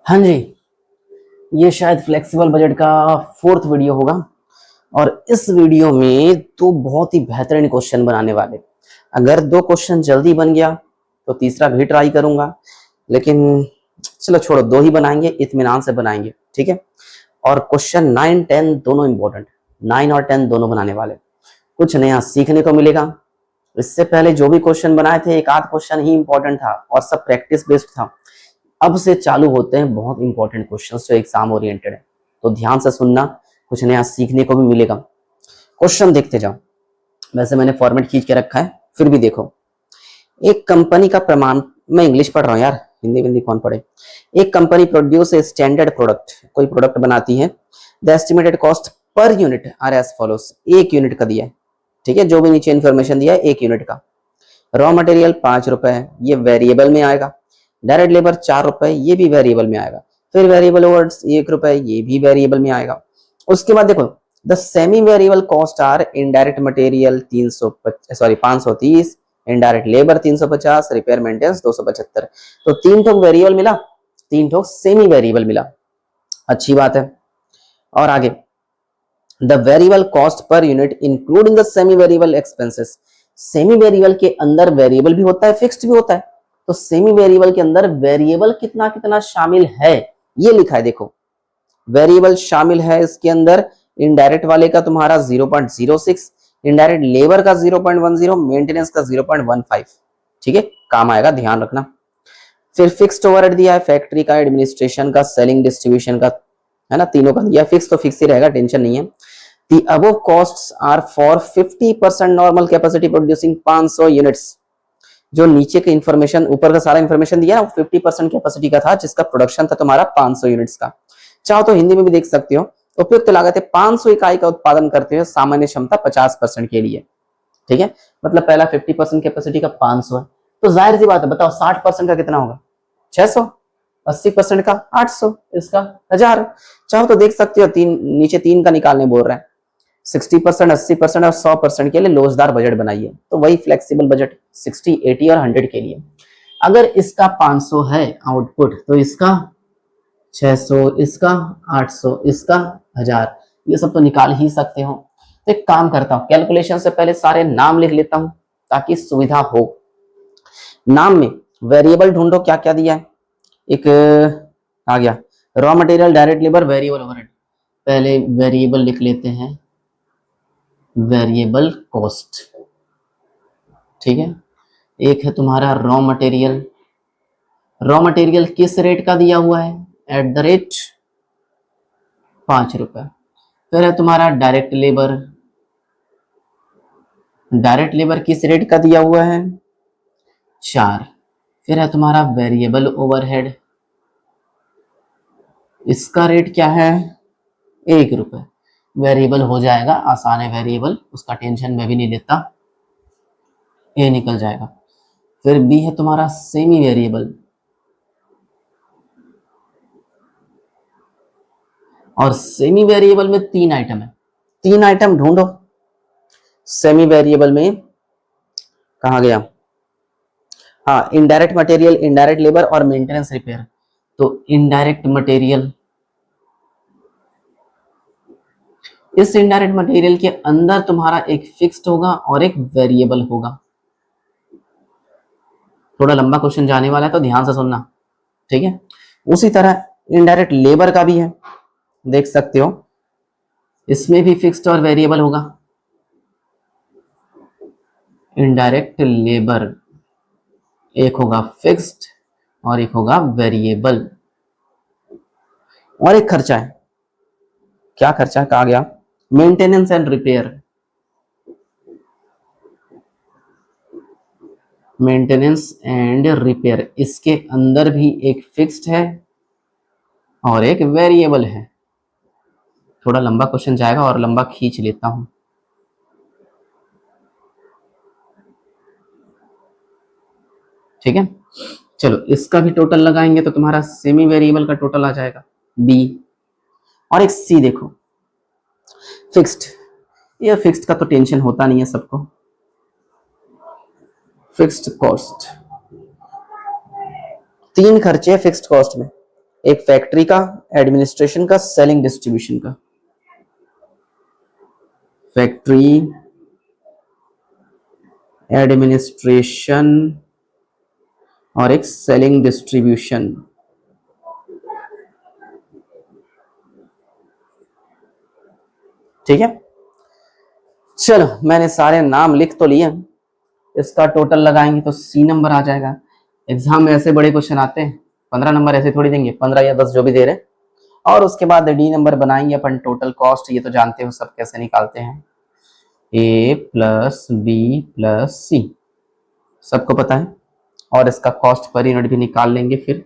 हाँ जी, ये शायद फ्लेक्सिबल बजट का फोर्थ वीडियो होगा और इस वीडियो में तो बहुत ही बेहतरीन क्वेश्चन बनाने वाले। अगर दो क्वेश्चन जल्दी बन गया तो तीसरा भी ट्राई करूंगा, लेकिन चलो छोड़ो, दो ही बनाएंगे, इत्मीनान से बनाएंगे, ठीक है। और क्वेश्चन 9 10 दोनों इंपॉर्टेंट, 9 और 10 दोनों बनाने वाले, कुछ नया सीखने को मिलेगा। इससे पहले जो भी क्वेश्चन बनाए थे एक आध क्वेश्चन ही इंपॉर्टेंट था और सब प्रैक्टिस बेस्ड था। अब से चालू होते हैं बहुत इंपॉर्टेंट क्वेश्चंस जो एग्जाम ओरिएंटेड है, तो ध्यान से सुनना, कुछ नया सीखने को भी मिलेगा। क्वेश्चन देखते जाओ। वैसे मैंने फॉर्मेट खींच के रखा है, फिर भी देखो। एक कंपनी का प्रमाण, मैं इंग्लिश पढ़ रहा हूँ यार, हिंदी हिंदी कौन पढ़े। एक company produce a standard product, कोई प्रोडक्ट बनाती है। The estimated cost per unit are as follows, एक यूनिट का दिया है, ठीक है, जो भी नीचे इन्फॉर्मेशन दिया है एक यूनिट का। रॉ मटेरियल 5 रुपए है, ये वेरिएबल में आएगा। डायरेक्ट लेबर 4 रुपए, ये भी वेरिएबल में आएगा। फिर वेरिएबल ओवर्स 1 रुपए, ये भी वेरिएबल में आएगा। उसके बाद देखो, the semi variable cost are indirect material 530, indirect labour 350, repair maintenance 275। तो तीन ठोक वेरिएबल मिला, तीन ठोक सेमी वेरिएबल मिला, अच्छी बात है। और आगे, the variable cost per unit including the semi variable expenses. Semi variable के अंदर वेरिएबल भी होता है, फिक्स्ड भी होता है। तो सेमी वेरिएबल के अंदर वेरिएबल कितना कितना शामिल है ये लिखा है, देखो वेरिएबल शामिल है इसके अंदर। इनडायरेक्ट वाले का तुम्हारा 0.06, इनडायरेक्ट लेबर का 0.10, मेंटेनेंस का 0.15, ठीक है, काम आएगा, ध्यान रखना। फिर फिक्स्ड ओवरहेड दिया है, फैक्ट्री का, एडमिनिस्ट्रेशन का, सेलिंग डिस्ट्रीब्यूशन का, है ना, तीनों का दिया। फिक्स तो फिक्स ही रहेगा, टेंशन नहीं है। The above costs are for 50% normal capacity producing 500 units. जो नीचे के इंफॉर्मेशन, ऊपर का सारा इंफॉर्मेशन दिया ना, 50% कैपेसिटी का था, जिसका प्रोडक्शन था तुम्हारा 500 यूनिट्स का। चाहो तो हिंदी में भी देख सकते हो। उपयुक्त लागत है 500 इकाई का उत्पादन करते हुए सामान्य क्षमता 50% के लिए, ठीक है। मतलब पहला 50% कैपेसिटी का 500 है, तो जाहिर सी बात है, बताओ 60% का कितना होगा, 600, 80% का 800, इसका 1000। चाहो तो देख सकते हो, तीन नीचे तीन का निकालने बोल रहे हैं। 60%, 80% और 100% के लिए लोचदार बजट बनाइए, तो वही फ्लेक्सिबल बजट 60, 80 और 100 के लिए। अगर इसका 500 है आउटपुट, तो इसका 600, इसका 800, इसका 1000, ये सब तो निकाल ही सकते हो। तो एक काम करता हूं, कैलकुलेशन से पहले सारे नाम लिख लेता हूं ताकि सुविधा हो। नाम में वेरिएबल ढूंढो, क्या क्या दिया है। एक आ गया, raw material, direct labour, variable overhead. पहले वेरिएबल लिख लेते हैं, वेरिएबल कॉस्ट, ठीक है। एक है तुम्हारा रॉ मटेरियल, रॉ मटेरियल किस रेट का दिया हुआ है, एट द रेट 5 रुपए। फिर है तुम्हारा डायरेक्ट लेबर, डायरेक्ट लेबर किस रेट का दिया हुआ है, 4। फिर है तुम्हारा वेरिएबल ओवरहेड, इसका रेट क्या है, 1 रुपए। वेरिएबल हो जाएगा, आसान है वेरिएबल, उसका टेंशन मैं भी नहीं लेता, ये निकल जाएगा। फिर बी है तुम्हारा सेमी वेरिएबल, और सेमी वेरिएबल में 3 आइटम है, 3 आइटम ढूंढो। सेमी वेरिएबल में कहा गया, हाँ, इनडायरेक्ट मटेरियल, इनडायरेक्ट लेबर और मेंटेनेंस रिपेयर। तो इनडायरेक्ट मटेरियल, इस इनडायरेक्ट मटेरियल के अंदर तुम्हारा एक फिक्स्ड होगा और एक वेरिएबल होगा। थोड़ा लंबा क्वेश्चन जाने वाला है, तो ध्यान से सुनना, ठीक है। उसी तरह इनडायरेक्ट लेबर का भी है, देख सकते हो, इसमें भी फिक्स्ड और वेरिएबल होगा। इनडायरेक्ट लेबर एक होगा फिक्स्ड और एक होगा वेरिएबल। और एक खर्चा है, क्या खर्चा कहा गया, maintenance and repair. Maintenance and repair, इसके अंदर भी एक फिक्स्ड है और एक वेरिएबल है। थोड़ा लंबा क्वेश्चन जाएगा और लंबा खींच लेता हूं, ठीक है। चलो इसका भी टोटल लगाएंगे तो तुम्हारा सेमी वेरिएबल का टोटल आ जाएगा बी। और एक सी देखो, फिक्स्ड, ये फिक्स्ड का तो टेंशन होता नहीं है सबको। फिक्स्ड कॉस्ट, 3 खर्चे फिक्स्ड कॉस्ट में, एक फैक्ट्री का, एडमिनिस्ट्रेशन का, सेलिंग डिस्ट्रीब्यूशन का। फैक्ट्री, एडमिनिस्ट्रेशन और एक सेलिंग डिस्ट्रीब्यूशन। ठीक है, चलो मैंने सारे नाम लिख तो लिए, इसका टोटल लगाएंगे तो सी नंबर आ जाएगा। एग्जाम में ऐसे बड़े क्वेश्चन आते हैं, 15 नंबर ऐसे थोड़ी देंगे, 15 या 10 जो भी दे रहे, और उसके बाद डी नंबर बनाएंगे अपन। टोटल कॉस्ट ये तो जानते हो सब कैसे निकालते हैं, ए प्लस बी प्लस सी, सबको पता है। और इसका कॉस्ट पर यूनिट भी निकाल लेंगे फिर,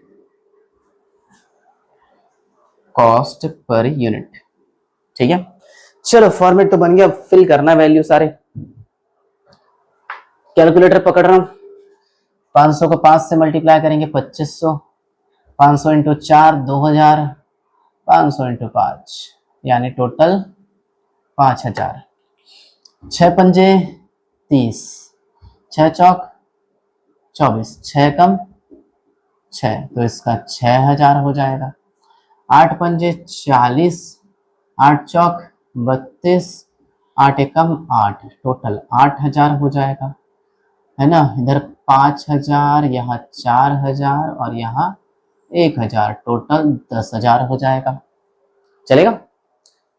कॉस्ट पर यूनिट। ठीक है, चलो फॉर्मेट तो बन गया, फिल करना वैल्यू सारे। कैलकुलेटर पकड़ रहा हूं, 500 को 5 से मल्टीप्लाई करेंगे 2500, 500 इंटू 4 2000, 500 इंटू 5 यानी टोटल 5000। 6 पंजे 30, 6 चौक 24, 6 कम 6, तो इसका 6000 हो जाएगा। 8 पंजे 40, 8 चौक 32, 8 एकम 8, टोटल 8000 हो जाएगा, है ना। इधर 5000, यहाँ 4000 और यहाँ 1000, टोटल 10000 हो जाएगा। चलेगा।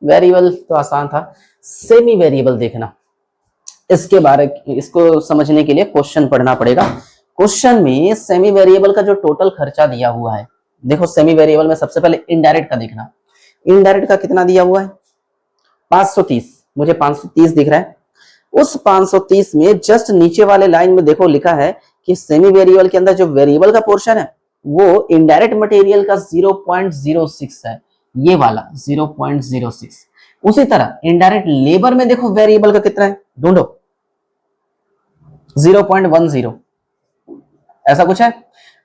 वेरिएबल तो आसान था, सेमी वेरिएबल देखना, इसके बारे इसको समझने के लिए क्वेश्चन पढ़ना पड़ेगा। क्वेश्चन में सेमी वेरिएबल का जो टोटल खर्चा दिया हुआ है, देखो सेमी वेरिएबल में सबसे पहले इनडायरेक्ट का देखना। इनडायरेक्ट का कितना दिया हुआ है, 530, मुझे 530 दिख रहा है। उस 530 में जस्ट नीचे वाले लाइन में देखो लिखा है कि सेमी वेरिएबल के अंदर जो वेरिएबल का पोर्शन है वो इनडायरेक्ट मटेरियल का 0.06 है, ये वाला 0.06। उसी तरह इनडायरेक्ट लेबर में देखो वेरिएबल का कितना है, ढूंढो, 0.10, ऐसा कुछ है।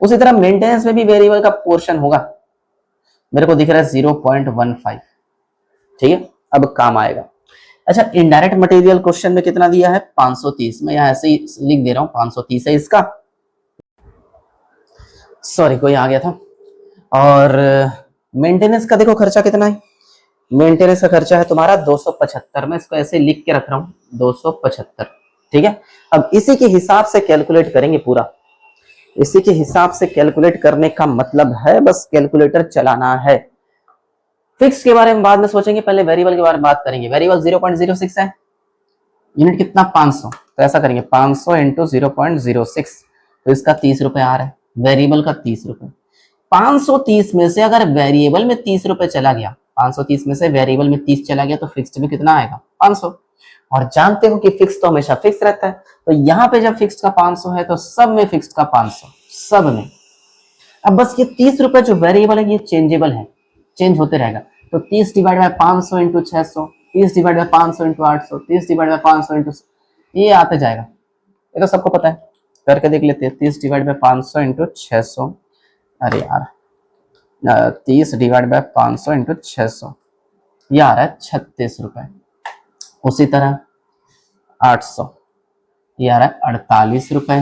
उसी तरह मेंटेनेंस में भी वेरिएबल का पोर्शन होगा, मेरे को दिख रहा है 0.15। ठीक है, अब काम आएगा। अच्छा, इनडायरेक्ट मटेरियल क्वेश्चन में कितना दिया है, 530, मैं यहां ऐसे ही लिख दे रहा हूं, 530 है इसका। सॉरी कोई आ गया था। और मेंटेनेंस का देखो खर्चा कितना है, मेंटेनेंस का खर्चा है तुम्हारा 275, मैं इसको ऐसे लिख के रख रहा हूं 275। ठीक है, अब इसी के हिसाब से कैलकुलेट करेंगे पूरा, इसी के हिसाब से कैलकुलेट करने का मतलब है बस कैलकुलेटर चलाना है। फिक्स के बारे में बाद में सोचेंगे, पहले वेरिएबल के बारे में बात करेंगे। वेरिएबल 0.06 है, यूनिट कितना 500, तो ऐसा करेंगे 500 इंटू 0.06, तो इसका 30 रुपए आ रहा है, वेरिएबल का 30 रुपए। 530 में से अगर वेरिएबल में 30 रुपए चला गया, 530 में से वेरिएबल में 30 चला गया तो फिक्स्ड में कितना आएगा, 500। और जानते हो कि फिक्स तो हमेशा फिक्स रहता है, तो यहाँ पे जब फिक्स का 500 है तो सब में फिक्स का 500, सब में। अब बस ये 30 रुपए जो वेरिएबल है ये चेंजेबल है, चेंज होते रहेगा, तो 30 divide by 500 into 600, 30 divide by 500 into 800, 30 divide by 500 into, ये आते जाएगा, ये तो सबको पता है, करके देख लेते हैं। 30 डिवाइड बाय 500 इंटू 600, अरे यार 30 डिवाइड बाय 500 इंटू 600, ये आ रहा है 36 रुपए। उसी तरह 800, ये आ रहा है 48 रुपए,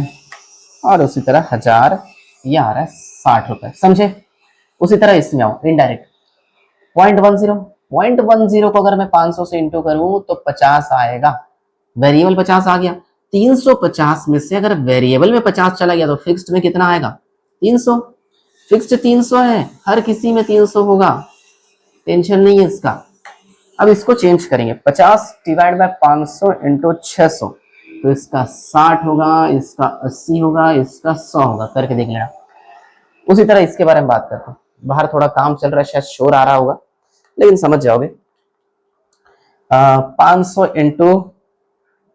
और उसी तरह 1000, ये आ रहा है 60 रुपए, समझे। उसी तरह इसमें आओ, इनडायरेक्ट 0.10 को अगर मैं 500 से इंटू करूं तो 50 आएगा, वेरिएबल 50 आ गया। 350 में से अगर वेरिएबल में 50 चला गया तो फिक्स्ड में कितना आएगा, 300। फिक्स्ड 300 है, हर किसी में 300 होगा, टेंशन नहीं है इसका। अब इसको चेंज करेंगे, 50 डिवाइड बाय 500 इंटू 600, तो इसका 60 होगा, इसका 80 होगा, इसका 100 होगा, करके देख लेना। उसी तरह इसके बारे में बात करते हैं, बाहर थोड़ा काम चल रहा है, शायद शोर आ रहा होगा लेकिन समझ जाओगे। 500 इंटू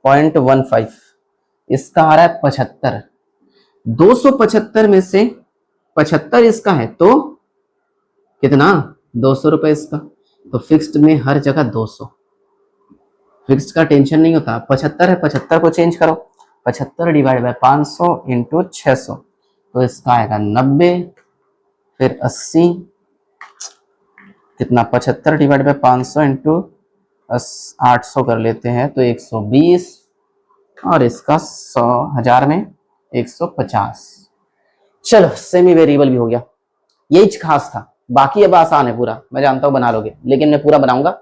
0.15, इसका आ रहा है 75। 275 में से 75 इसका है तो कितना, 200 रुपए इसका, तो फिक्स्ड में हर जगह 200, फिक्स्ड का टेंशन नहीं होता। 75 है, 75 को चेंज करो, 75 डिवाइड बाय 500 इंटू 600, तो इसका आएगा 90, फिर 80, कितना 75 डिवाइड बाय 500 इंटू 800 कर लेते हैं तो 120, और इसका 100 1000 में 150। चलो सेमी वेरिएबल भी हो गया, यही खास था, बाकी अब आसान है पूरा, मैं जानता हूं बना लोगे, लेकिन मैं पूरा बनाऊंगा।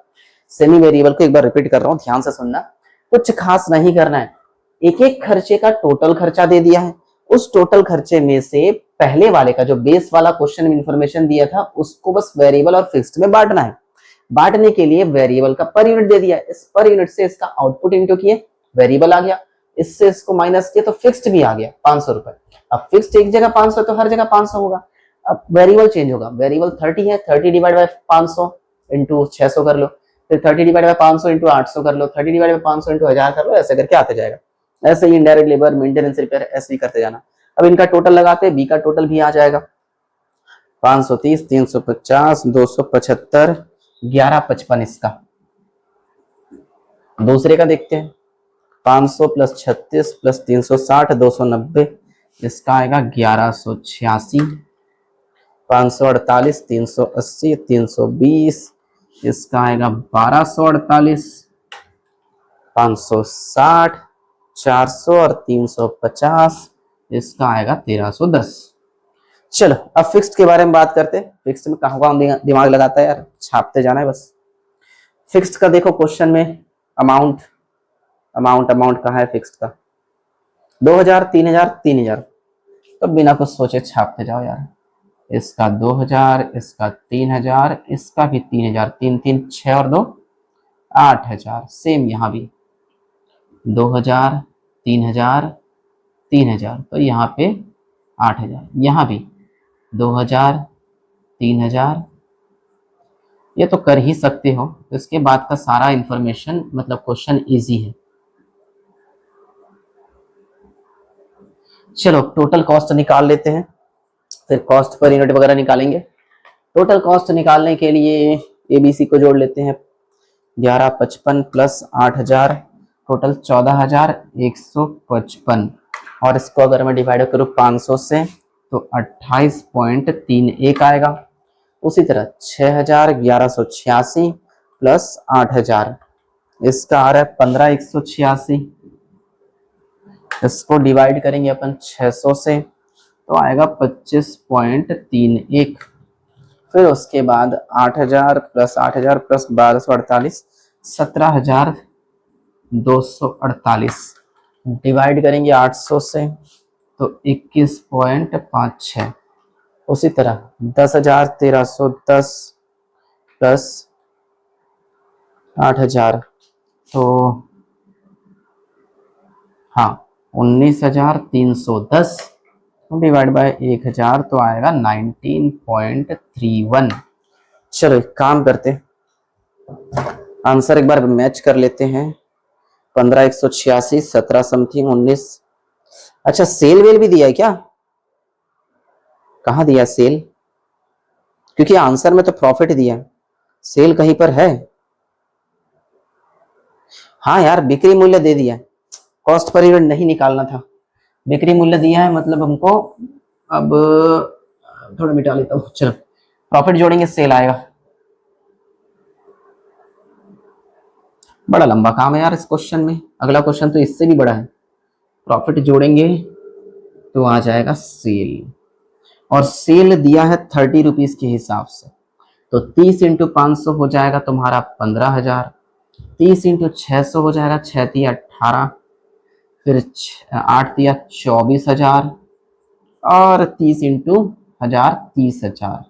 सेमी वेरिएबल को एक बार रिपीट कर रहा हूं, ध्यान से सुनना। कुछ खास नहीं करना है, एक एक खर्चे का टोटल खर्चा दे दिया है, उस टोटल खर्चे में से पहले वाले का जो बेस वाला क्वेश्चन में इंफॉर्मेशन दिया था उसको बस वेरिएबल और फिक्स्ड में बांटना है। बांटने के लिए वेरिएबल का पर यूनिट दे दिया, इस पर यूनिट से इसका आउटपुट इनटू किए, वेरिएबल आ गया, इससे इसको माइनस किए तो फिक्स्ड भी आ गया 500 रुपए। अब फिक्स्ड एक जगह 500 तो हर जगह 500 होगा। अब वेरिएबल चेंज होगा, वेरिएबल 30 है, 30 डिवाइड बाय 500 इंटू 600 कर लो, फिर 30 डिवाइड बाय 500 इंटू 800 कर लो, 30 डिवाइड बाय 500 इंटू 1000 कर लो, ऐसे करके आते जाएगा। ऐसे ही इनडायरेक्ट लेबर, मेंटेनेंस, रिपेयर ऐसे ही करते जाना। अब इनका टोटल लगाते हैं, बी का टोटल भी आ जाएगा 530, 350, 275, 1155 इसका। दूसरे का देखते हैं, 500 प्लस 36 प्लस 360 290, इसका आएगा 1186, 548, 380, 320, इसका आएगा 1248, 560, 400 और 350, इसका आएगा 1310। चलो अब फिक्स्ड के बारे में बात करते हैं। फिक्स्ड में कहाँ कहाँ दिमाग लगाता है यार, छापते जाना है बस। फिक्स्ड का देखो क्वेश्चन में अमाउंट कहाँ है फिक्स्ड का, 2000, 3000, 3000, तो बिना कुछ सोचे छापते जाओ यार। इसका 2000, इसका 3000, इसका भी 3000, 3 3 6 और 2 8000। सेम यहाँ भी 2000, 3000, 3000, तो यहाँ पे 8000, यहाँ भी 2000, 3000, ये तो कर ही सकते हो। इसके बाद का सारा इंफॉर्मेशन मतलब क्वेश्चन इजी है। चलो टोटल कॉस्ट निकाल लेते हैं, फिर कॉस्ट पर यूनिट वगैरह निकालेंगे। टोटल कॉस्ट निकालने के लिए एबीसी को जोड़ लेते हैं, 1155 प्लस 8000, टोटल 14155, और इसको अगर मैं डिवाइड करूँ 500 से तो 28.31 आएगा। उसी तरह 6186 प्लस 8000, इसका आ रहा है 15186, इसको डिवाइड करेंगे अपन 600 से तो आएगा 25.31। फिर उसके बाद 8000 प्लस 8000 प्लस 1248, 17248, डिवाइड करेंगे 800 से तो 21.56। उसी तरह 10,1310 प्लस 8000, तो हाँ 19,310 डिवाइड बाय 1000 तो आएगा 19.31। चलो एक काम करते हैं, आंसर एक बार मैच कर लेते हैं। 15,186, 17 समथिंग 19। अच्छा सेल वेल भी दिया है क्या, कहाँ दिया सेल, क्योंकि आंसर में तो प्रॉफिट दिया है, सेल कहीं पर है। हाँ यार बिक्री मूल्य दे दिया है, कॉस्ट पर यूनिट नहीं निकालना था, बिक्री मूल्य दिया है मतलब हमको। अब थोड़ा मिटा लेता हूँ, चलो प्रॉफिट जोड़ेंगे सेल आएगा। बड़ा लंबा काम है यार इस क्वेश्चन में, अगला क्वेश्चन तो इससे भी बड़ा है। प्रॉफिट जोड़ेंगे तो आ जाएगा सेल, और सेल दिया है 30 रुपीज के हिसाब से, तो 30 इंटू 500 हो जाएगा तुम्हारा 15,000, 30 इंटू 600 हो जाएगा 6 तिया 18, फिर 8 तिया 24,000, और 30 इंटू 1000 30,000।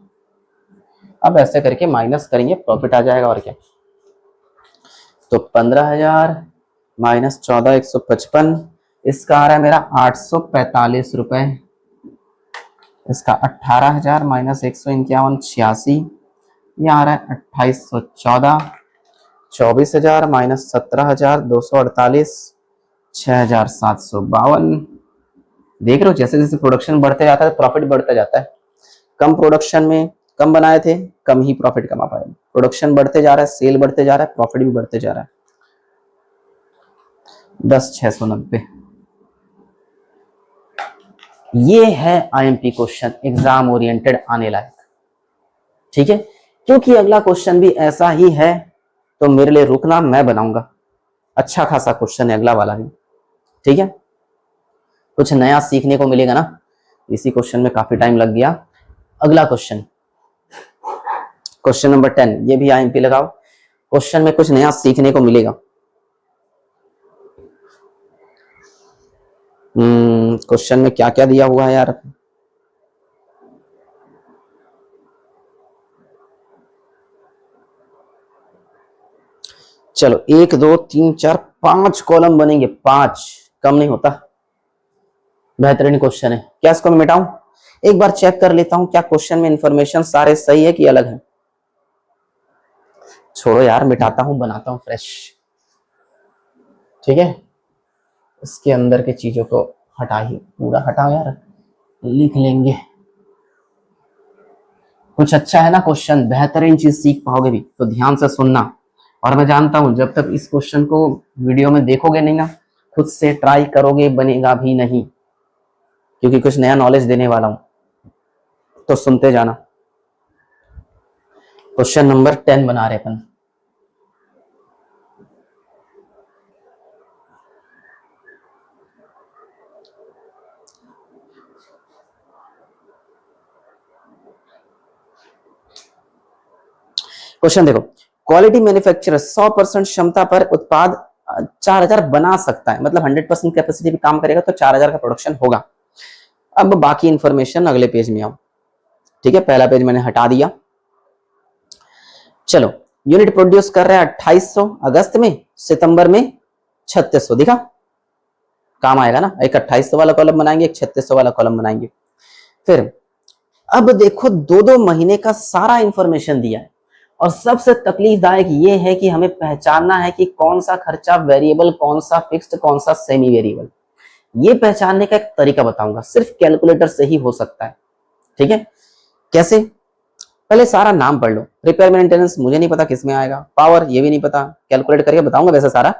अब ऐसे करके माइनस करेंगे, प्रॉफिट आ जाएगा और क्या। तो 15,000 माइनस 14,155, इसका आ रहा है मेरा 845 रुपए। इसका 18,000 माइनस 151 86, ये आ रहा है 2,814। 24,000 माइनस 17,248, 6,752। देख रहे हो जैसे जैसे प्रोडक्शन बढ़ते जाता है प्रॉफिट बढ़ता जाता है। कम प्रोडक्शन में कम बनाए थे, कम ही प्रॉफिट कमा पाए। प्रोडक्शन बढ़ते जा रहा है, सेल बढ़ते जा रहा है, प्रॉफिट भी बढ़ते जा रहा है। 10,690। ये है आईएमपी क्वेश्चन, एग्जाम ओरिएंटेड आने लायक, ठीक है। क्योंकि अगला क्वेश्चन भी ऐसा ही है तो मेरे लिए रुकना, मैं बनाऊंगा। अच्छा खासा क्वेश्चन है अगला वाला भी, ठीक है। कुछ नया सीखने को मिलेगा ना, इसी क्वेश्चन में काफी टाइम लग गया। अगला क्वेश्चन, क्वेश्चन नंबर 10, ये भी आईएमपी लगाओ, क्वेश्चन में कुछ नया सीखने को मिलेगा। क्वेश्चन में क्या क्या दिया हुआ है यार। चलो 1 2 3 4 5 कॉलम बनेंगे, 5, कम नहीं होता। बेहतरीन क्वेश्चन है। क्या इसको मैं मिटाऊं? एक बार चेक कर लेता हूं क्या क्वेश्चन में इंफॉर्मेशन सारे सही है कि अलग है। छोड़ो यार, मिटाता हूं, बनाता हूं फ्रेश। ठीक है, इसके अंदर के चीजों को हटा ही, पूरा हटाओ यार, लिख लेंगे। कुछ अच्छा है ना क्वेश्चन, बेहतरीन चीज सीख पाओगे भी, तो ध्यान से सुनना। और मैं जानता हूं जब तक इस क्वेश्चन को वीडियो में देखोगे नहीं ना, खुद से ट्राई करोगे, बनेगा भी नहीं, क्योंकि कुछ नया नॉलेज देने वाला हूं, तो सुनते जाना। क्वेश्चन नंबर 10 बना रहे अपन। क्वेश्चन देखो, क्वालिटी मैन्युफैक्चरर 100% क्षमता पर उत्पाद 4000 बना सकता है, मतलब 100% कैपेसिटी पे काम करेगा तो 4000 का प्रोडक्शन होगा। अब बाकी इंफॉर्मेशन अगले पेज में आओ। ठीक है, पहला पेज मैंने हटा दिया। चलो, यूनिट प्रोड्यूस कर रहा है 2800 अगस्त में, सितंबर में 3600, दिखा? काम आएगा ना, एक 2800 वाला कॉलम बनाएंगे, एक 3600 वाला कॉलम बनाएंगे। फिर अब देखो 2-2 महीने का सारा इंफॉर्मेशन दिया है, और सबसे तकलीफदायक ये है कि हमें पहचानना है कि कौन सा खर्चा वेरिएबल, कौन सा फिक्स्ड, कौन सा सेमी वेरिएबल। ये पहचानने का एक तरीका बताऊंगा, सिर्फ कैलकुलेटर से ही हो सकता है। ठीक है, कैसे? पहले सारा नाम पढ़ लो। रिपेयर मेंटेनेंस मुझे नहीं पता किसमें आएगा, पावर ये भी नहीं पता, कैलकुलेट करके बताऊंगा वैसे सारा।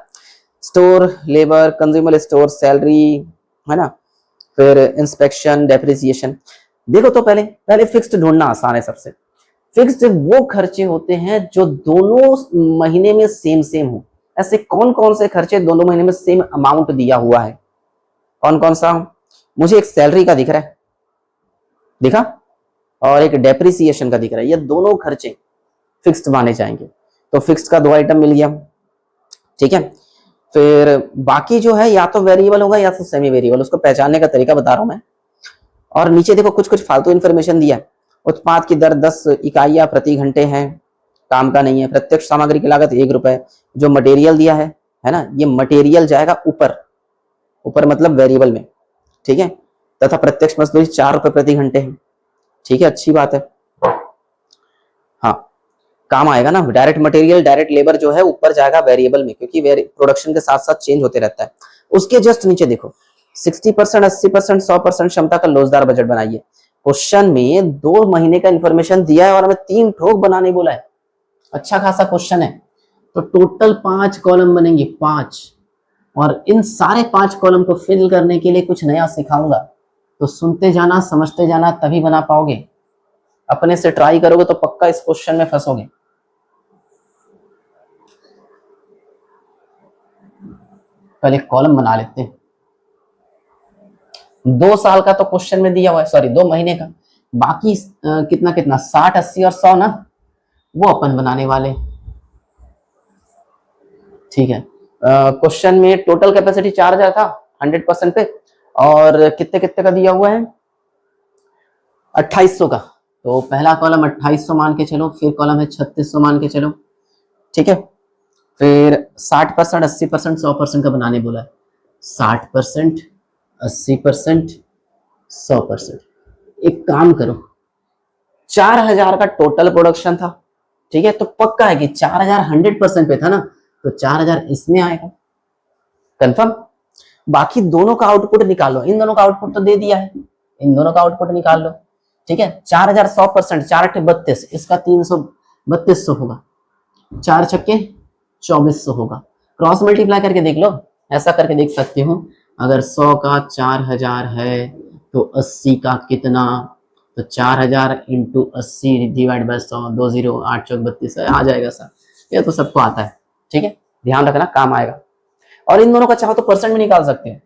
Store, labour, consumer store, salary, है ना, फिर इंस्पेक्शन, डेप्रिसिएशन। देखो तो पहले फिक्स्ड ढूंढना आसान है सबसे। फिक्स्ड वो खर्चे होते हैं जो दोनों महीने में सेम हो। ऐसे कौन कौन से खर्चे दोनों महीने में सेम अमाउंट दिया हुआ है? कौन कौन सा? मुझे एक सैलरी का दिख रहा है, दिखा, और एक डेप्रिसिएशन का दिख रहा है। ये दोनों खर्चे फिक्स्ड माने जाएंगे, तो फिक्स्ड का 2 आइटम मिल गया। ठीक है, फिर बाकी जो है या तो वेरिएबल होगा या तो सेमी वेरिएबल, उसको पहचानने का तरीका बता रहा हूं मैं। और नीचे देखो कुछ कुछ फालतू इन्फॉर्मेशन दिया है। उत्पाद की दर 10 इकाइयां प्रति घंटे है, काम का नहीं है। प्रत्यक्ष सामग्री की लागत 1 रुपए। जो मटेरियल दिया है ना, ये मटेरियल जाएगा ऊपर मतलब वेरिएबल में। ठीक है, तथा प्रत्यक्ष मजदूरी 4 रुपए प्रति घंटे है। ठीक है, अच्छी बात है। हाँ, काम आएगा ना। डायरेक्ट मटेरियल, डायरेक्ट लेबर जो है ऊपर जाएगा वेरिएबल में, क्योंकि प्रोडक्शन के साथ साथ चेंज होते रहता है। उसके जस्ट नीचे देखो 60%, 80%, 100% क्षमता का लोजदार बजट बनाइए। क्वेश्चन में 2 महीने का इंफॉर्मेशन दिया है और हमें 3 ठोक बनाने बोला है। अच्छा खासा क्वेश्चन है, तो टोटल 5 कॉलम बनेंगे, 5। और इन सारे 5 कॉलम को फिल करने के लिए कुछ नया सिखाऊंगा, तो सुनते जाना, समझते जाना, तभी बना पाओगे। अपने से ट्राई करोगे तो पक्का इस क्वेश्चन में फंसोगे। पहले कॉलम बना लेते हैं। 2 साल का तो क्वेश्चन में दिया हुआ है, सॉरी 2 महीने का। बाकी कितना कितना 60, 80 और 100 ना, वो अपन बनाने वाले। ठीक है, क्वेश्चन में टोटल कैपेसिटी 4000 था 100% पे, और कितने कितने का दिया हुआ है? 2800 का। तो पहला कॉलम 2800 मान के चलो, फिर कॉलम है 3600 मान के चलो। ठीक है, फिर 60%, 80%, 100% का बनाने बोला है। 60%, 80%, 100%। एक काम करो, 4000 का टोटल प्रोडक्शन था। ठीक है, तो पक्का है कि 4000 100% पे था ना, तो 4000 इसमें आएगा, कंफर्म। बाकी दोनों का आउटपुट निकालो। इन दोनों का आउटपुट तो दे दिया है, इन दोनों का आउटपुट निकाल लो। ठीक है, 4000 100%, 4 8 32, इसका 332 होगा। 4 छक्के 2400 होगा। क्रॉस मल्टीप्लाई करके देख लो, ऐसा करके देख सकते हो। अगर 100 का 4000 है तो 80 का कितना, तो 4000 इंटू 80 डिवाइड बाय 100, 2 0 8 चौक 32 आ जाएगा सर। ये तो सबको आता है। ठीक है, ध्यान रखना, काम आएगा। और इन दोनों का चाहो तो परसेंट में निकाल सकते हैं।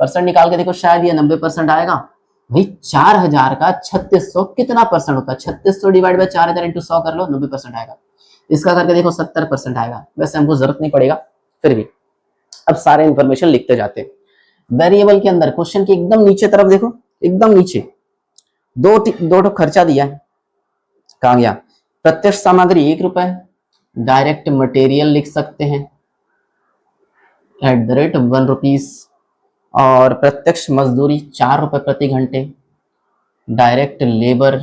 परसेंट निकाल के देखो, शायद ये 90% आएगा, भाई 4000 का 3600 कितना परसेंट होता है? 3600 डिवाइड बाय 4000 इंटू 100 कर लो, 90% आएगा। इसका करके देखो 70% आएगा। वैसे हमको जरूरत नहीं पड़ेगा, फिर भी अब सारे इंफॉर्मेशन लिखते जाते हैं। वेरिएबल के अंदर क्वेश्चन के एकदम नीचे तरफ देखो, एकदम नीचे दो खर्चा दिया है। कहा गया? प्रत्यक्ष सामग्री 1 रुपए, डायरेक्ट मटेरियल लिख सकते हैं @ 1 रुपीस, और प्रत्यक्ष मजदूरी 4 रुपए प्रति घंटे, डायरेक्ट लेबर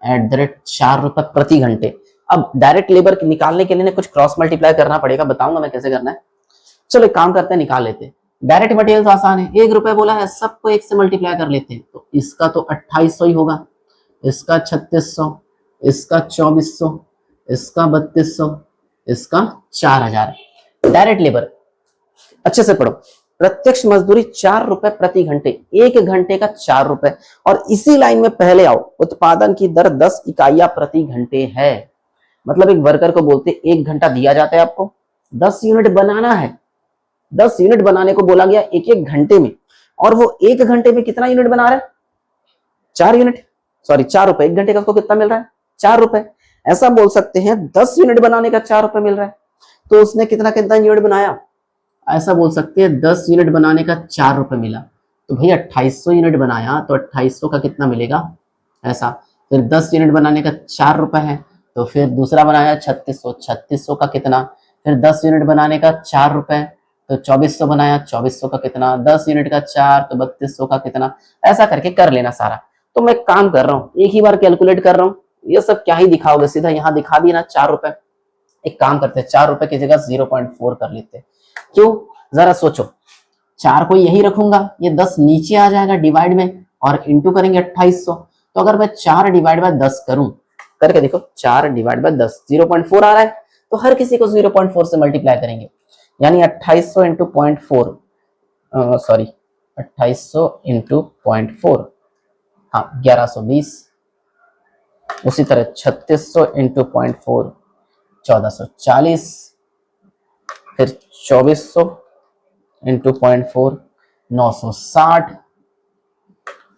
@4 रुपए प्रति घंटे। अब डायरेक्ट लेबर निकालने के लिए कुछ क्रॉस मल्टीप्लाई करना पड़ेगा, बताऊंगा मैं कैसे करना है। चलो एक काम करते हैं, निकाल लेते हैं। डायरेक्ट मटेरियल तो आसान है, 1 रुपए बोला है, सबको 1 से मल्टीप्लाई कर लेते हैं। तो इसका तो 2800 ही होगा, इसका 3600, इसका 2400, इसका 3200, इसका 4000। डायरेक्ट लेबर अच्छे से पढ़ो। प्रत्यक्ष मजदूरी 4 रुपए प्रति घंटे, 1 घंटे का 4 रुपए। और इसी लाइन में पहले आओ, उत्पादन की दर 10 इकाइयां प्रति घंटे है। मतलब एक वर्कर को बोलते 1 घंटा दिया जाता है, आपको 10 यूनिट बनाना है। 10 यूनिट बनाने को बोला गया 1-1 घंटे में, और वो 1 घंटे में कितना यूनिट बना रहा है? 4 यूनिट, सॉरी 4 रुपए। 1 घंटे का उसको कितना मिल रहा है? 4 रुपए। ऐसा बोल सकते हैं 10 यूनिट बनाने का 4 रुपए मिल रहा है, तो उसने कितना कितना यूनिट बनाया? ऐसा बोल सकते हैं 10 यूनिट बनाने का 4 रुपए मिला, तो भाई 2800 यूनिट बनाया, तो 2800 का कितना मिलेगा? ऐसा। फिर 10 यूनिट बनाने का 4 रुपए है, तो फिर दूसरा बनाया 3600, 3600 का कितना? फिर 10 यूनिट बनाने का 4 रुपए, तो 2400 बनाया, 2400 का कितना? 10 यूनिट का 4, तो 3200 का कितना? ऐसा करके कर लेना सारा। तो मैं काम कर रहा हूँ, एक ही बार कैलकुलेट कर रहा हूँ। ये सब क्या ही दिखाओगे, सीधा यहाँ दिखा दिया ना 4 रुपए। एक काम करते हैं, 4 रुपए की जगह 0.4 कर लेते हैं। क्यों? जरा सोचो, 4 को यही रखूंगा, ये 10 नीचे आ जाएगा डिवाइड में, और इंटू करेंगे 2800। तो अगर मैं 4 डिवाइड बाय 10 करूं, करके देखो, 4 डिवाइड बाय 10 0.4 आ रहा है, तो हर किसी को 0.4 से मल्टीप्लाई करेंगे, यानी 2800 इंटू 0.4, सॉरी 2800 इंटू 0.4, हाँ 1120। उसी तरह 3600 इंटू 0.4, 1440। फिर 2400 इंटू 0.4, 960।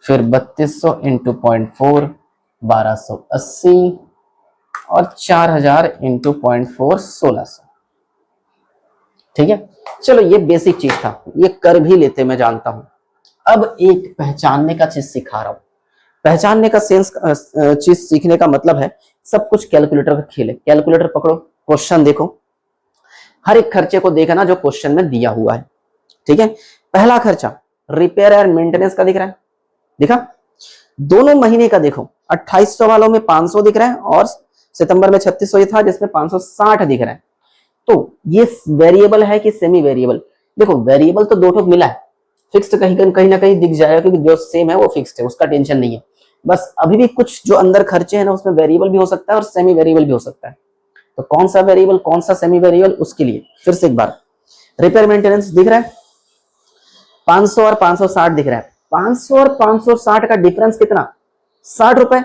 फिर 3200 इंटू 0.4, 1280। और 4000 इंटू 0.4, 1600। ठीक है, चलो ये बेसिक चीज था, ये कर भी लेते मैं जानता हूं। अब एक पहचानने का चीज सिखा रहा हूं। पहचानने का सेंस चीज सीखने का मतलब है सब कुछ कैलकुलेटर का खेल है। कैलकुलेटर पकड़ो, क्वेश्चन देखो, हर एक खर्चे को देखना जो क्वेश्चन में दिया हुआ है। ठीक है, पहला खर्चा रिपेयर एंड मेंटेनेंस का दिख रहा है, दिखा? दोनों महीने का देखो, 2800 वालों में 500 दिख रहा है, और सितंबर में 3600 ये था जिसमें 560 दिख रहा है। तो ये वेरिएबल है कि सेमी वेरिएबल? देखो वेरिएबल तो दो ठोक मिला है, फिक्स्ड कहीं ना कहीं दिख जाएगा, क्योंकि जो सेम है वो फिक्स्ड है, उसका टेंशन नहीं है। बस अभी भी कुछ जो अंदर खर्चे हैं ना, उसमें वेरिएबल भी हो सकता है और सेमी वेरिएबल भी हो सकता है। तो कौन सा वेरिएबल कौन सा सेमी वेरिएबल, उसके लिए फिर से एक बार, रिपेयर मेंटेनेंस दिख रहा है 500 और 560 दिख रहा है। 500 और 560 का डिफरेंस कितना? 60 रुपए।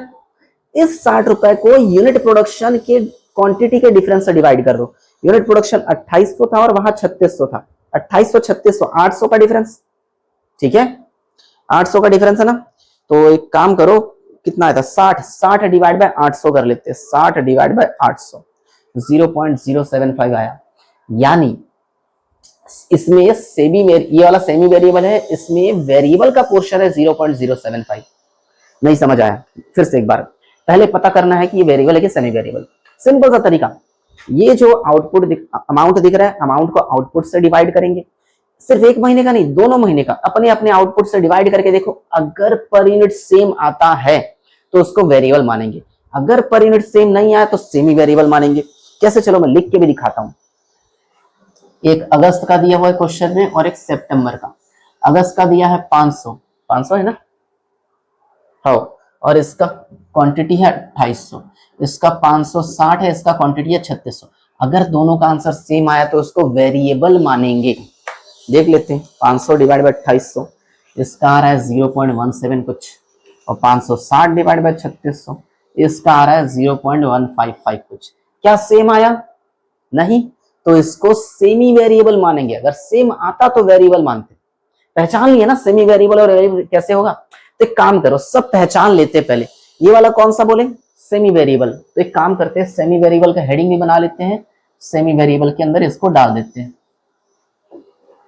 इस 60 रुपए को यूनिट प्रोडक्शन के क्वांटिटी के डिफरेंस से डिवाइड कर दो। यूनिट प्रोडक्शन 2800 था और वहां 3600 था, 2800 3600, 800 का डिफरेंस। ठीक है, 800 का डिफरेंस है ना। तो एक काम करो, कितना आया था? 60 डिवाइड बाय 800 कर लेते हैं। 60 डिवाइड बाय 800, 0.075 आया। यानी इसमें ये वाला सेमी वेरिएबल है, इसमें वेरिएबल का पोर्शन है 0.075। नहीं समझ आया? फिर से एक बार, पहले पता करना है कि ये वेरिएबल है कि सेमी वेरिएबल। सिंपल सा तरीका, ये जो आउटपुट अमाउंट दिख रहा है, अमाउंट को आउटपुट से डिवाइड करेंगे। सिर्फ 1 महीने का नहीं, दोनों महीने का अपने अपने आउटपुट से डिवाइड करके देखो। अगर पर यूनिट सेम आता है तो उसको वेरिएबल मानेंगे, अगर पर यूनिट सेम नहीं आया तो सेमी वेरिएबल मानेंगे। कैसे? चलो मैं लिख के भी दिखाता हूं। एक अगस्त का दिया हुआ है क्वेश्चन में, और एक सितंबर का। अगस्त का दिया है 500 है ना, हाँ, और इसका क्वांटिटी है 2800, इसका 560 है, इसका क्वांटिटी है 3600। अगर दोनों का आंसर सेम आया तो उसको वेरिएबल मानेंगे। देख लेते हैं, 500 डिवाइड बाय 2800, इसका आ रहा है 0.17 कुछ, और 560 डिवाइड बाय 3600, इसका आ रहा है 0.155 कुछ। क्या सेम आया? नहीं, तो इसको सेमी वेरिएबल मानेंगे। अगर सेम आता तो वेरिएबल मानते। पहचान लिया ना सेमी वेरिएबल और वेरिएबल कैसे होगा। तो एक काम करो, सब पहचान लेते हैं पहले। ये वाला कौन सा बोले, सेमी वेरिएबल। तो एक काम करते हैं, सेमी वेरिएबल का हेडिंग भी बना लेते हैं, सेमी वेरिएबल के अंदर इसको डाल देते हैं,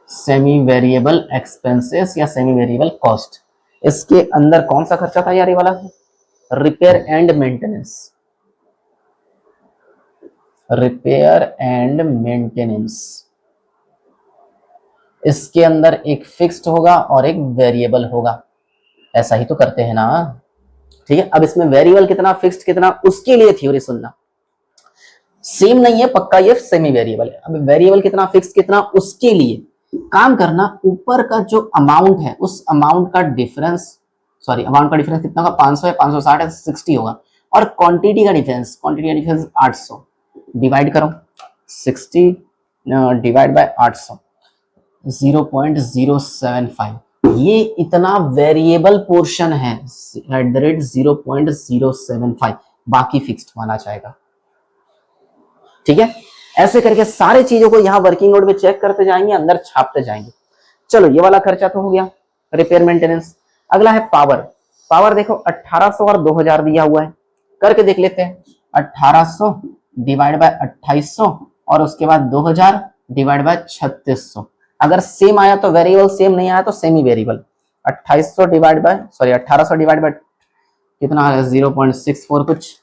सेमी वेरिएबल एक्सपेंसेस या सेमी वेरिएबल कॉस्ट। इसके अंदर कौन सा खर्चा था यार, ये वाला repair and maintenance, repair and maintenance. इसके अंदर एक फिक्स्ड होगा और एक वेरिएबल होगा, ऐसा ही तो करते हैं ना, ठीक है। अब इसमें वेरिएबल कितना फिक्स्ड कितना, उसके लिए थ्योरी सुनना, सेम नहीं है पक्का, ये सेमी वेरिएबल है। अब वेरिएबल कितना फिक्स्ड कितना, उसके लिए काम करना, ऊपर का जो अमाउंट है उस अमाउंट का डिफरेंस, सॉरी अमाउंट का डिफरेंस कितना होगा, 500 है, 560 है, 60 होगा, और क्वांटिटी का डिफरेंस 800, डिवाइड करो 60 डिवाइड बाय 800, 0.075। ये इतना वेरिएबल पोर्शन है @ 0.075, बाकी फिक्स्ड माना जाएगा, ठीक है। ऐसे करके सारे चीजों को यहाँ वर्किंग नोट में चेक करते जाएंगे, अंदर छापते जाएंगे। चलो ये वाला खर्चा तो हो गया, रिपेयर मेंटेनेंस। अगला है पावर। पावर देखो 1800 और 2000 दिया हुआ है, करके देख लेते हैं। 1800 डिवाइड बाय 2800 और उसके बाद 2000 डिवाइड बाय 3600। अगर सेम आया तो वेरिएबल, सेम नहीं आया तो semi variable. 1800 divide by, sorry 1800 divide by कितना आ रहा है 0.64 कुछ,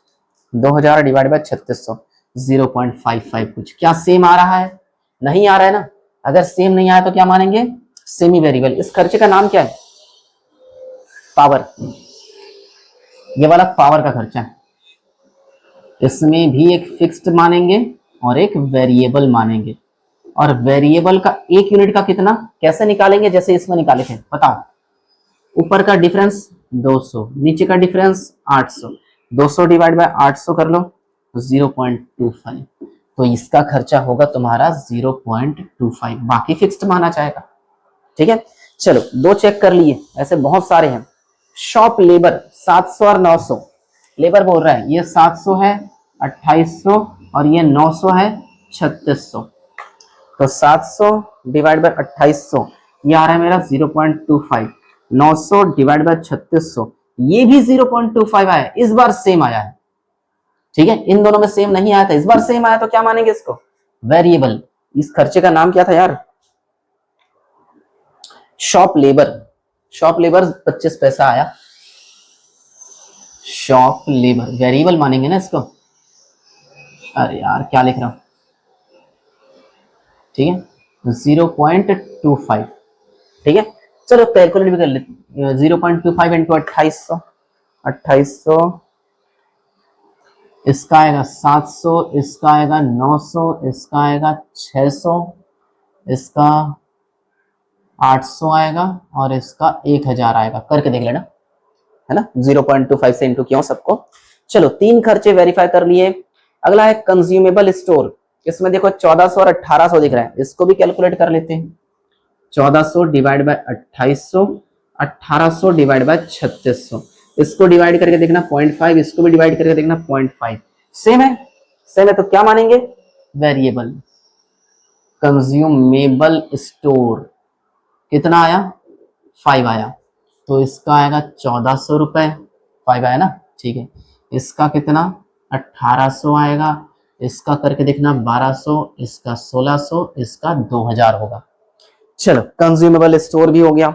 2000 डिवाइड बाय 3600 0.55 कुछ। क्या सेम आ रहा है, नहीं आ रहा है ना। अगर सेम नहीं आया तो क्या मानेंगे, सेमी वेरिएबल। इस खर्चे का नाम क्या है, पावर। ये वाला पावर का खर्चा है, इसमें भी एक फिक्स्ड मानेंगे और एक वेरिएबल मानेंगे। और वेरिएबल का एक यूनिट का कितना कैसे निकालेंगे, जैसे इसमें निकाले थे, बताओ। ऊपर का डिफरेंस 200, नीचे का डिफरेंस 800, 200 डिवाइड बाय 800 कर लो 0.25। तो इसका खर्चा होगा तुम्हारा 0.25, बाकी फिक्स्ड माना जाएगा, ठीक है। चलो दो चेक कर लिए, ऐसे बहुत सारे हैं। शॉप लेबर 700 और 900, लेबर बोल रहा है ये 700 है 2800 और ये 900 है 3600। तो 700 डिवाइड बाय 2800 ये आ रहा है मेरा 0.25, 900 डिवाइड बाय 3600 ये भी 0.25 आया, इस बार सेम आया है, ठीक है। इन दोनों में सेम नहीं आया था, इस बार सेम आया, तो क्या मानेंगे इसको, वेरिएबल। इस खर्चे का नाम क्या था यार, शॉप लेबर। शॉप लेबर 25 पैसा आया, शॉप लेबर वेरिएबल मानेंगे ना इसको। अरे यार क्या लिख रहा हूं, ठीक है 0.25, ठीक है। चलो कैलकुलेट भी कर लेते, 0.25 इंटू 2800, 2800 इसका आएगा 700, इसका आएगा 900, इसका आएगा 600, इसका 800 आएगा और इसका 1000 आएगा। करके देख लेना, है ना। 0.25 से इंटू किया सबको। चलो तीन खर्चे वेरीफाई कर लिए। अगला है कंज्यूमेबल स्टोर। इसमें देखो 1400 और 1800 दिख रहा है, इसको भी कैलकुलेट कर लेते हैं। 1400 डिवाइड बाय 2800, 1800 डिवाइड बाय 3600। इसको डिवाइड करके देखना 0.5, इसको भी डिवाइड करके देखना 0.5। सेम है, सेम है तो क्या मानेंगे, वेरिएबल। कंज्यूमेबल स्टोर कितना आया, 5 आया, तो इसका आएगा 1400 रुपए, 5 आया ना, ठीक है। इसका कितना 1800 आएगा, इसका करके देखना 1200, इसका 1600, इसका 2000 होगा। चलो कंज्यूमेबल स्टोर भी हो गया।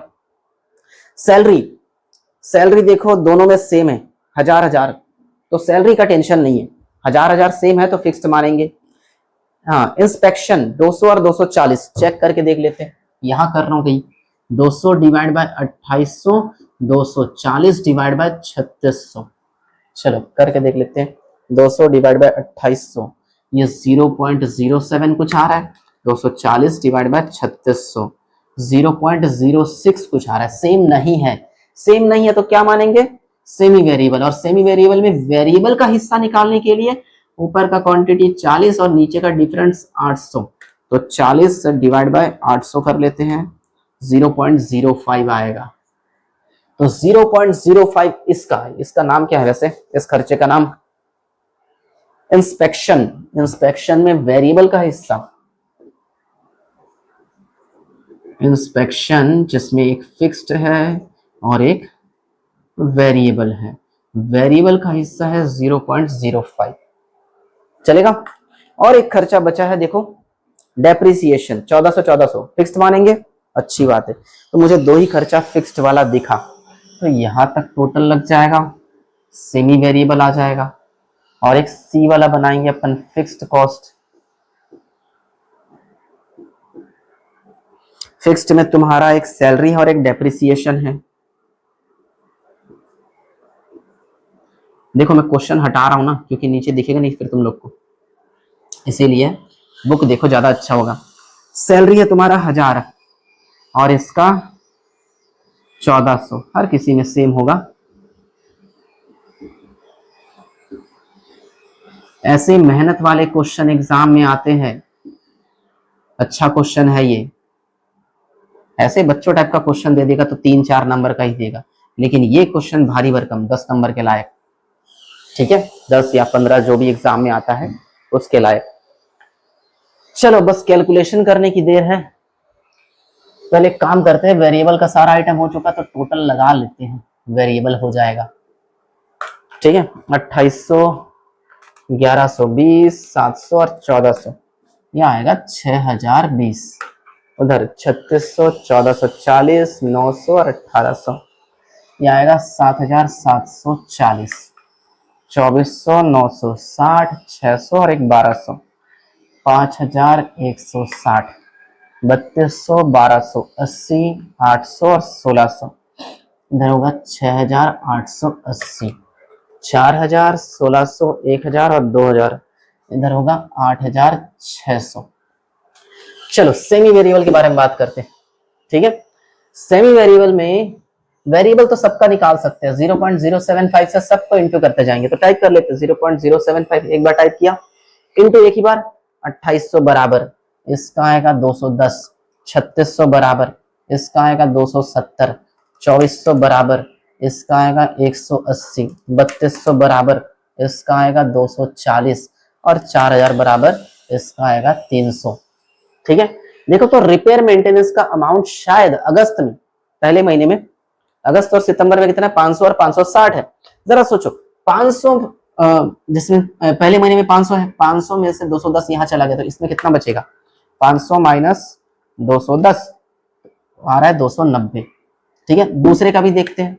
सैलरी, सैलरी देखो दोनों में सेम है, 1000, तो सैलरी का टेंशन नहीं है, 1000 सेम है तो फिक्स्ड मानेंगे। हाँ इंस्पेक्शन 200 और 240 चेक करके देख लेते हैं, यहां कर रहा हूं कहीं 200 डिवाइड बाय 2800, 240 डिवाइड बाय 3600। चलो करके देख लेते हैं, 200 डिवाइड बाय 2800 ये 0.07 कुछ आ रहा है, 240 डिवाइड बाय 3600 0.06 कुछ आ रहा है। सेम नहीं है, सेम नहीं है तो क्या मानेंगे, सेमी वेरिएबल। और सेमी वेरिएबल में वेरिएबल का हिस्सा निकालने के लिए ऊपर का क्वांटिटी 40 और नीचे का डिफरेंस 800, तो 40 डिवाइड बाय 800 कर लेते हैं, 0.05 आएगा। तो 0.05 इसका है, इसका नाम क्या है वैसे, इस खर्चे का नाम इंस्पेक्शन। इंस्पेक्शन में वेरिएबल का हिस्सा, इंस्पेक्शन जिसमें एक फिक्स्ड है और एक वेरिएबल है, वेरिएबल का हिस्सा है 0.05, चलेगा। और एक खर्चा बचा है, देखो डेप्रिसिएशन 1400 फिक्स्ड मानेंगे, अच्छी बात है। तो मुझे दो ही खर्चा फिक्स्ड वाला दिखा, तो यहां तक टोटल लग जाएगा, सेमी वेरिएबल आ जाएगा, और एक सी वाला बनाएंगे अपन फिक्स्ड कॉस्ट। फिक्स्ड में तुम्हारा एक सैलरी है और एक डेप्रिसिएशन है। देखो मैं क्वेश्चन हटा रहा हूं ना, क्योंकि नीचे दिखेगा नहीं फिर तुम लोग को, इसीलिए बुक देखो ज्यादा अच्छा होगा। सैलरी है तुम्हारा 1000 और इसका 1400, हर किसी में सेम होगा। ऐसे मेहनत वाले क्वेश्चन एग्जाम में आते हैं, अच्छा क्वेश्चन है ये। ऐसे बच्चों टाइप का क्वेश्चन दे देगा तो 3-4 नंबर का ही देगा, लेकिन ये क्वेश्चन भारी भरकम 10 नंबर के लायक, ठीक है, 10 या 15 जो भी एग्जाम में आता है उसके लायक। चलो बस कैलकुलेशन करने की देर है। पहले काम करते हैं, वेरिएबल का सारा आइटम हो चुका तो टोटल लगा लेते हैं, वेरिएबल हो जाएगा, ठीक है। 2800, 1120, 700 और 1400, यह आएगा 6020। उधर 3600, 1440, 900 और 1800, यह आएगा 7740। 2400, 960, 600 और एक 1200, 5160। 3200, 1280, 800 और 1600, इधर होगा 6880। 4000, 1600, 1000 और 2000, इधर होगा 8600। चलो सेमी वेरिएबल के बारे में बात करते हैं, ठीक है। सेमी वेरिएबल में वेरिएबल तो सबका निकाल सकते हैं, 0.075 से सबको इंटू करते जाएंगे, तो टाइप कर लेते हैं 0.075, एक बार टाइप किया, इंटू एक ही बार। 2800 बराबर इसका आएगा 210, 3600 बराबर इसका आएगा 270, 2400 बराबर इसका आएगा 180, 3200 बराबर इसका आएगा 240 और 4000 बराबर इसका आएगा 300, ठीक है। देखो तो रिपेयर मेंटेनेंस का अमाउंट शायद अगस्त में, पहले महीने में, अगस्त और सितंबर में कितना है, 500 और 560 है। जरा सोचो 500, जिसमें पहले महीने में 500 है, 500 में से 210 यहाँ चला गया तो इसमें कितना बचेगा, 500 माइनस 210 आ रहा है 290, ठीक है। दूसरे का भी देखते हैं,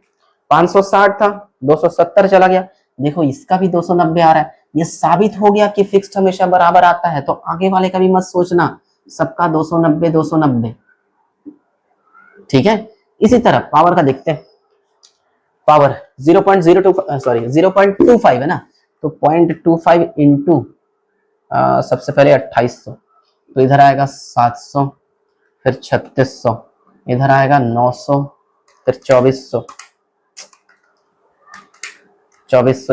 560 था, 270 चला गया, देखो इसका भी 290 आ रहा है। ये साबित हो गया कि फिक्स्ड हमेशा बराबर आता है, तो आगे वाले का भी मत सोचना सबका 290 290, ठीक है। इसी तरह पावर का देखते हैं, पावर 0.25 है ना, तो 0.25 इंटू सबसे पहले 2800, तो इधर आएगा 700, फिर 3600, इधर आएगा 900, फिर 2400,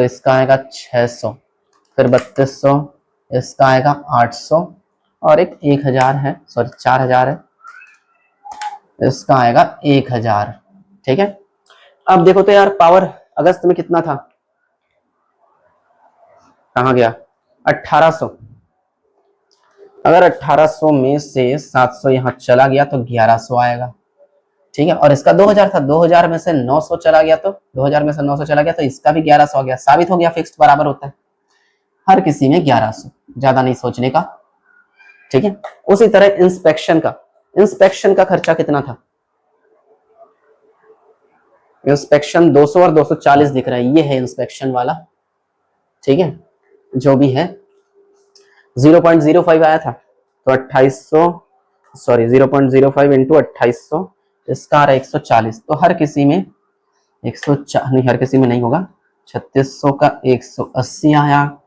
इसका आएगा 600, फिर 3200, इसका आएगा 800 और एक 1000 है, सॉरी 4000 है, इसका आएगा 1000, ठीक है। अब देखो तो यार पावर अगस्त में कितना था, कहां गया, 1800। अगर 1800 में से 700 यहां चला गया तो 1100 आएगा, ठीक है। और इसका 2000 था, 2000 में से 900 चला गया तो 2000 में से 900 चला गया तो इसका भी 1100 आ गया, साबित हो गया फिक्स्ड बराबर होता है, हर किसी में 1100, ज्यादा नहीं सोचने का, ठीक है। उसी तरह इंस्पेक्शन का खर्चा कितना था, इंस्पेक्शन 200 और 240 दिख रहा है, ये है इंस्पेक्शन वाला, ठीक है, जो भी है 0.05 आया था, तो 2800, सॉरी 0.05 इंटू 2800, इसका आ रहा है 140, तो हर किसी में 140 नहीं, हर किसी में नहीं होगा, 3600 का 180 आया,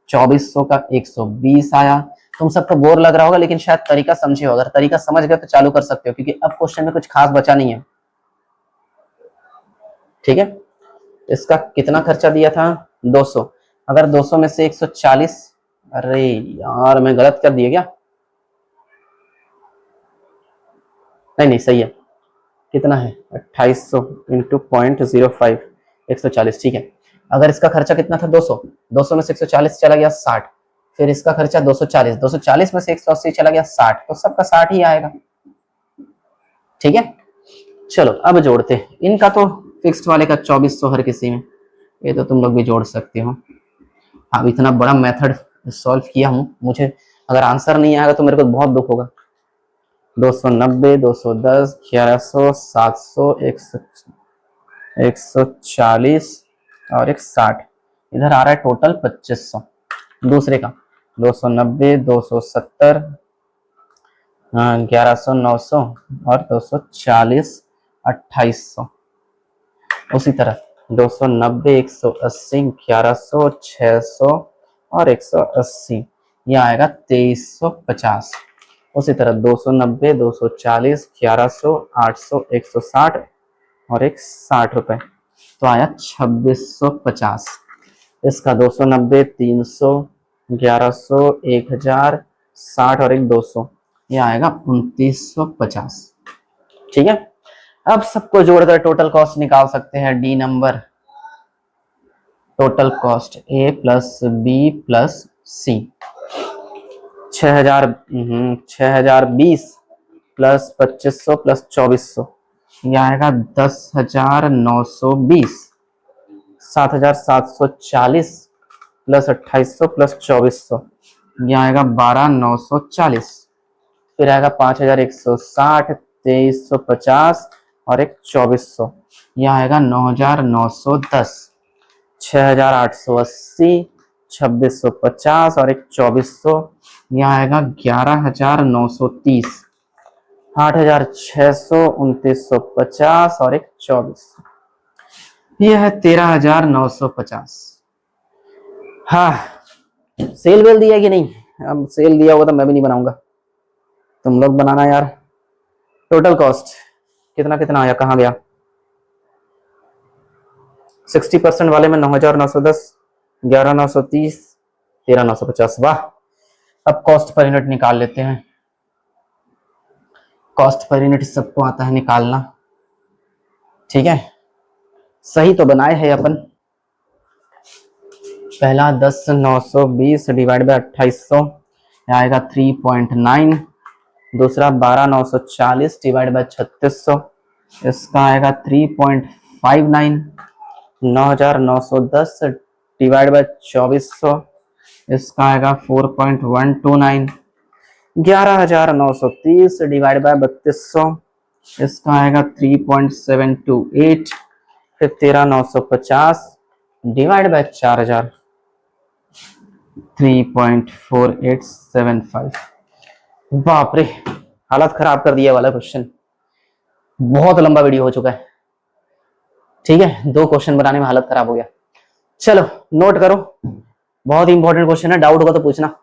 2400 का 120 आया। तुम सबको बोर लग रहा होगा, लेकिन शायद तरीका समझे हो, अगर तरीका समझ गए तो चालू कर सकते हो, क्योंकि अब क्वेश्चन में कुछ खास बचा नहीं है, ठीक है। इसका कितना खर्चा दिया था, 200, अगर 200 में से 140, अरे यार मैं गलत कर दिया क्या, नहीं सही है, कितना है 2800 इंटू 0.05, 140, ठीक है। अगर इसका खर्चा कितना था 200 में से 140 चला गया 60, फिर इसका खर्चा 240 में से 180 चला गया 60, तो सबका 60 ही आएगा, ठीक है। चलो अब जोड़ते हैं, इनका तो फिक्स्ड वाले का 2400 हर किसी में, ये तो तुम लोग भी जोड़ सकते हो। अब इतना बड़ा मेथड सॉल्व किया हूँ, मुझे अगर आंसर नहीं आएगा तो मेरे को बहुत दुख होगा। 290, 210, 1100, 700, 140 और 160, इधर आ रहा है टोटल 2500। दूसरे का 290, 270, 1100, 900 और 240, 2800। उसी तरह 290, 180, 1100, 600 और 180, यह आएगा 2350। उसी तरह 290, 240, 1100, 800, 160 और 60 रुपए, तो आया 2650। इसका 290, 300, 1100, 1000, 60 और 200, यह आएगा 2950। ठीक है, अब सबको जोड़कर टोटल कॉस्ट निकाल सकते हैं। डी नंबर, टोटल कॉस्ट ए प्लस बी प्लस सी, 6020 प्लस 2500 प्लस 2400, यह आएगा 10,920। 7,740 प्लस 2800 प्लस 2400, यह आएगा 12,940। फिर आएगा 5,160, 2,350 और 2400, यह आएगा 9,910। 6,880, 2,650 और 2400, यह आएगा 11,930। 8,600, 2,950 और 2400, यह है 13,950। हाँ, सेल वेल दिया कि नहीं? अब सेल दिया होगा तो मैं भी नहीं बनाऊंगा, तुम लोग बनाना यार। टोटल कॉस्ट कितना कितना आया, कहाँ गया? 60% वाले में 9,910, 11,930, 13,950। वाह, अब कॉस्ट पर यूनिट निकाल लेते हैं। कॉस्ट पर यूनिट सबको आता है निकालना, ठीक है। सही तो बनाए है अपन। पहला 10,920 डिवाइड बाय 2800, आएगा 3.9। दूसरा 12,940 डिवाइड बाय 3600, इसका आएगा 3.59। 9,910 डिवाइड बाय 2400, इसका आएगा 4.129। 11,930 डिवाइड बाय 3200, इसका आएगा 3.728। फिर 13,950 डिवाइड बाय 4,000, 3.4875। बाप रे, हालत खराब कर दिया वाला क्वेश्चन। बहुत लंबा वीडियो हो चुका है, ठीक है। 2 क्वेश्चन बनाने में हालत खराब हो गया। चलो नोट करो, बहुत इंपॉर्टेंट क्वेश्चन है, डाउट होगा तो पूछना।